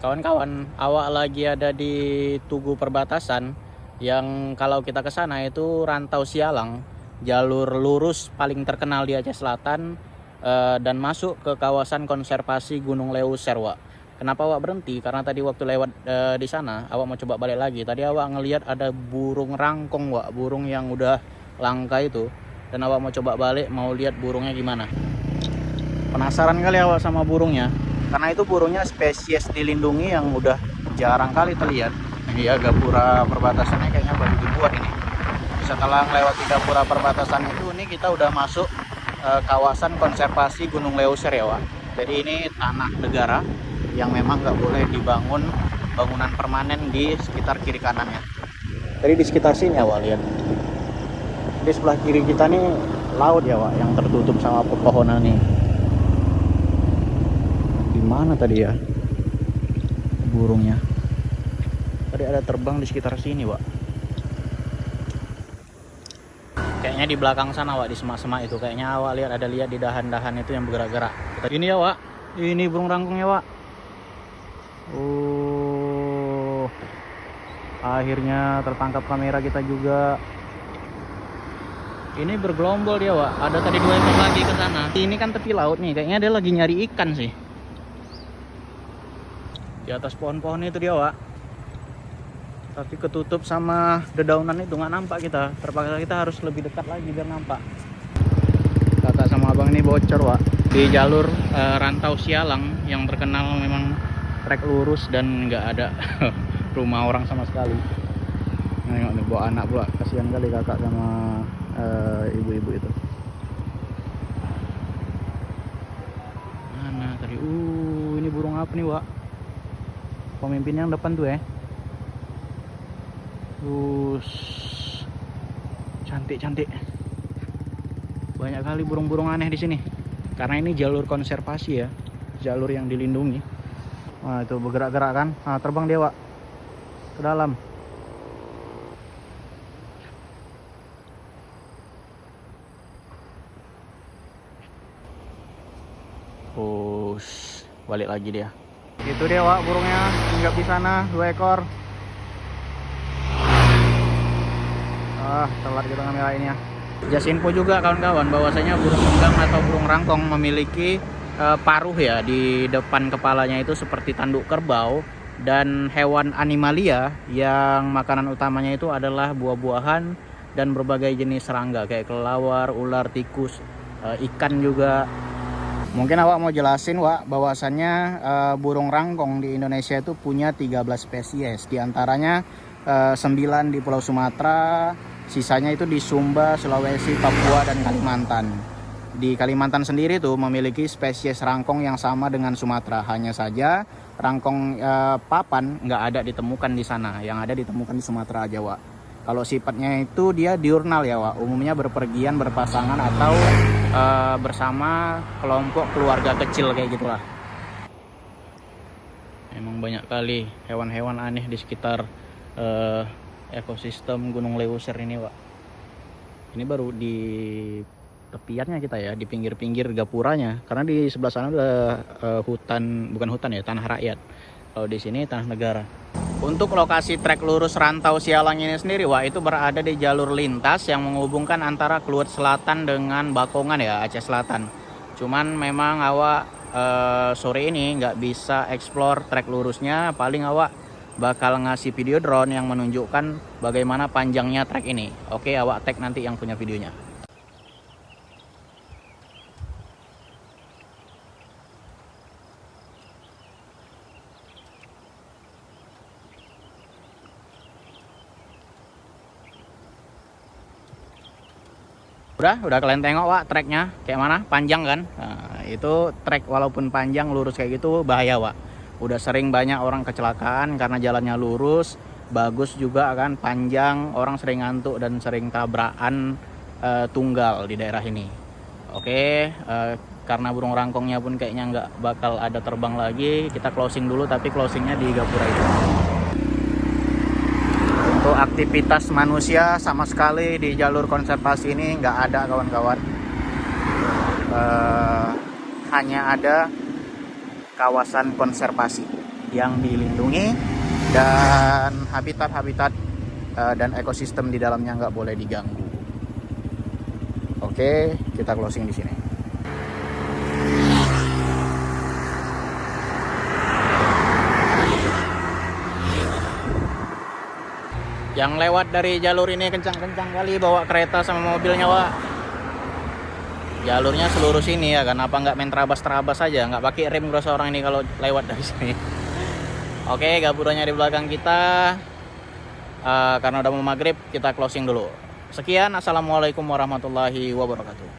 Kawan-kawan, awak lagi ada di Tugu Perbatasan yang kalau kita ke sana itu Rantau Sialang, jalur lurus paling terkenal di Aceh Selatan, dan masuk ke kawasan konservasi Gunung Leuser, Wak. Kenapa awak berhenti? Karena tadi waktu lewat di sana, awak mau coba balik lagi. Tadi awak ngelihat ada burung rangkong, Wak, burung yang udah langka itu. Dan awak mau coba balik, mau lihat burungnya gimana. Penasaran kali awak sama burungnya? Karena itu burungnya spesies dilindungi yang udah jarang kali terlihat. Iya, gapura perbatasannya kayaknya baru dibuat ini. Setelah melewati gapura perbatasan itu, ini kita udah masuk kawasan konservasi Gunung Leuser ya, Wak. Jadi ini tanah negara yang memang nggak boleh dibangun bangunan permanen di sekitar kiri kanannya. Jadi di sekitar sini ya, Wak, lihat. Di sebelah kiri kita nih laut ya, Wak, yang tertutup sama pepohonan nih. Mana tadi ya burungnya? Tadi ada terbang di sekitar sini, Wak. Kayaknya di belakang sana, Wak, di semak-semak itu. Kayaknya awak lihat di dahan-dahan itu yang bergerak-gerak. Ini ya, Wak. Ini burung rangkongnya, Wak. Akhirnya tertangkap kamera kita juga. Ini bergelombol dia, Wak. Ada tadi 2 ekor lagi ke sana. Ini kan tepi laut nih. Kayaknya dia lagi nyari ikan sih. Di atas pohon-pohon itu dia, Wak. Tapi ketutup sama dedaunan itu, nggak nampak kita. Terpaksa kita harus lebih dekat lagi biar nampak. Kakak sama abang ini bocor, Wak. Di jalur Rantau Sialang yang terkenal memang trek lurus dan nggak ada rumah orang sama sekali. Nengok nih, bawa anak pula. Kasihan kali kakak sama ibu-ibu itu. Mana tadi? Ini burung apa nih, Wak? Pemimpin yang depan tuh ya. Cantik-cantik. Banyak kali burung-burung aneh di sini. Karena ini jalur konservasi ya, jalur yang dilindungi. Wah, itu bergerak-gerak kan? Nah, terbang dia, Wak, ke dalam. Balik lagi dia. Itu dia, Wak, burungnya hinggap di sana, 2 ekor. Telat kita ngambil. Just info juga kawan-kawan, bahwasanya burung enggang atau burung rangkong memiliki paruh ya di depan kepalanya itu seperti tanduk kerbau, dan hewan animalia yang makanan utamanya itu adalah buah-buahan dan berbagai jenis serangga kayak kelelawar, ular, tikus, ikan juga. Mungkin awak mau jelasin, Wak, bahwasannya burung rangkong di Indonesia itu punya 13 spesies. Di antaranya 9 di Pulau Sumatera, sisanya itu di Sumba, Sulawesi, Papua, dan Kalimantan. Di Kalimantan sendiri tuh memiliki spesies rangkong yang sama dengan Sumatera. Hanya saja rangkong papan nggak ada ditemukan di sana. Yang ada ditemukan di Sumatera aja, Wak. Kalau sifatnya itu dia diurnal ya, Wak. Umumnya berpergian, berpasangan, atau bersama kelompok keluarga kecil kayak gitulah. Emang banyak kali hewan-hewan aneh di sekitar ekosistem Gunung Leuser ini, Wak. Ini baru di tepiannya kita ya, di pinggir-pinggir gapuranya. Karena di sebelah sana ada hutan, bukan hutan ya, tanah rakyat. Kalau di sini tanah negara. Untuk lokasi trek lurus Rantau Sialang ini sendiri, Wak, itu berada di jalur lintas yang menghubungkan antara Kluwut Selatan dengan Bakongan ya, Aceh Selatan. Cuman memang awak sore ini nggak bisa explore trek lurusnya. Paling awak bakal ngasih video drone yang menunjukkan bagaimana panjangnya trek ini. Oke, awak tag nanti yang punya videonya. Udah kalian tengok, Wak, treknya kayak mana, panjang kan? Nah, itu trek walaupun panjang lurus kayak gitu bahaya, Wak. Udah sering banyak orang kecelakaan karena jalannya lurus, bagus juga kan, panjang, orang sering ngantuk dan sering tabrakan tunggal di daerah ini. Oke, karena burung rangkongnya pun kayaknya nggak bakal ada terbang lagi, kita closing dulu, tapi closingnya di gapura itu. Untuk aktivitas manusia sama sekali di jalur konservasi ini nggak ada, kawan-kawan. Hanya ada kawasan konservasi. yang dilindungi, dan habitat-habitat dan ekosistem di dalamnya nggak boleh diganggu. Oke, kita closing di sini. Yang lewat dari jalur ini kencang-kencang kali bawa kereta sama mobilnya, Wak. Jalurnya seluruh sini ya, kenapa nggak main terabas-terabas aja, nggak pakai rem berasa orang ini kalau lewat dari sini. Oke, gaburannya di belakang kita. Karena udah mau maghrib, kita closing dulu. Sekian, assalamualaikum warahmatullahi wabarakatuh.